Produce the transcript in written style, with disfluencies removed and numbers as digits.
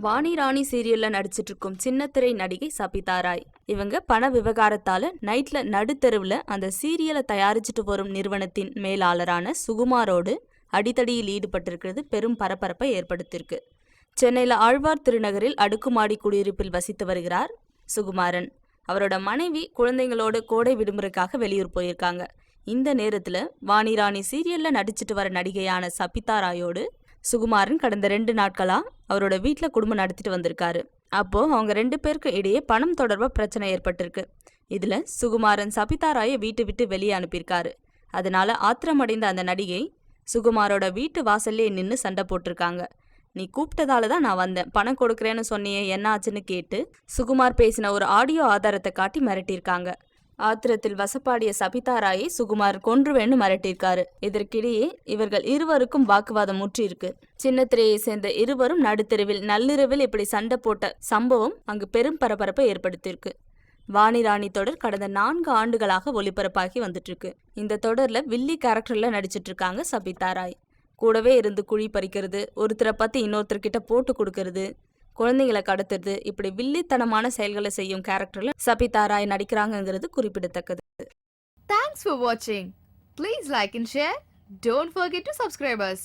வாணி ராணி சீரியல்ல நடிச்சிட்டு இருக்கும் சின்னத்திரை நடிகை சபிதா ராய். இவங்க பண விவகாரத்தால நைட்ல நடுத்தெருவுல அந்த சீரியலை தயாரிச்சுட்டு வரும் நிறுவனத்தின் மேலாளரான சுகுமாரோடு அடித்தடியில் ஈடுபட்டிருக்கிறது பெரும் பரபரப்பை ஏற்படுத்தியிருக்கு. சென்னையில ஆழ்வார் திருநகரில் அடுக்குமாடி குடியிருப்பில் வசித்து வருகிறார் சுகுமாரன். அவரோட மனைவி குழந்தைங்களோட கோடை விடுமுறைக்காக வெளியூர் போயிருக்காங்க. இந்த நேரத்துல வாணி ராணி சீரியல்ல நடிச்சிட்டு வர நடிகையான சபிதா ராயோடு சுகுமாரன் கடந்த 2 நாட்களா அவரோட வீட்டில் குடும்பம் நடத்திட்டு வந்திருக்காரு. அப்போ அவங்க 2 பேருக்கு இடையே பணம் தொடர்பா பிரச்சனை ஏற்பட்டிருக்கு. இதுல சுகுமாரன் சபிதா ராயை வீட்டு விட்டு வெளியே அனுப்பியிருக்காரு. அதனால ஆத்திரமடைந்த அந்த நடிகை சுகுமாரோட வீட்டு வாசல்லே நின்று சண்டை போட்டிருக்காங்க. நீ கூப்பிட்டதால தான் நான் வந்தேன், பணம் கொடுக்குறேன்னு சொன்னியே, என்ன ஆச்சுன்னு கேட்டு சுகுமார் பேசின ஒரு ஆடியோ ஆதாரத்தை காட்டி மிரட்டியிருக்காங்க. ஆத்திரத்தில் வசப்பாடிய சபிதா ராயை சுகுமார் கொன்றுவேன்னு மிரட்டியிருக்காரு. இதற்கிடையே இவர்கள் இருவருக்கும் வாக்குவாதம் முற்றியிருக்கு. சின்னத்திரையை சேர்ந்த இருவரும் நடுத்தெருவில் நள்ளிரவில் இப்படி சண்டை போட்ட சம்பவம் அங்கு பெரும் பரபரப்பை ஏற்படுத்தியிருக்கு. வாணி ராணி தொடர் கடந்த 4 ஆண்டுகளாக ஒளிபரப்பாகி வந்துட்டு இருக்கு. இந்த தொடர்ல வில்லி கேரக்டர்ல நடிச்சிட்டு இருக்காங்க சபிதா ராய். கூடவே இருந்து குழி பறிக்கிறது, ஒருத்தரை பத்தி இன்னொருத்தர்கிட்ட போட்டு கொடுக்கறது, குழந்தைங்களை கடத்துறது, இப்படி வில்லித்தனமான செயல்களை செய்யும் கேரக்டர்ல சபிதா ராய் நடிக்கிறாங்கிறது குறிப்பிடத்தக்கது. Thanks for watching. Please like and share. Don't forget to subscribe us.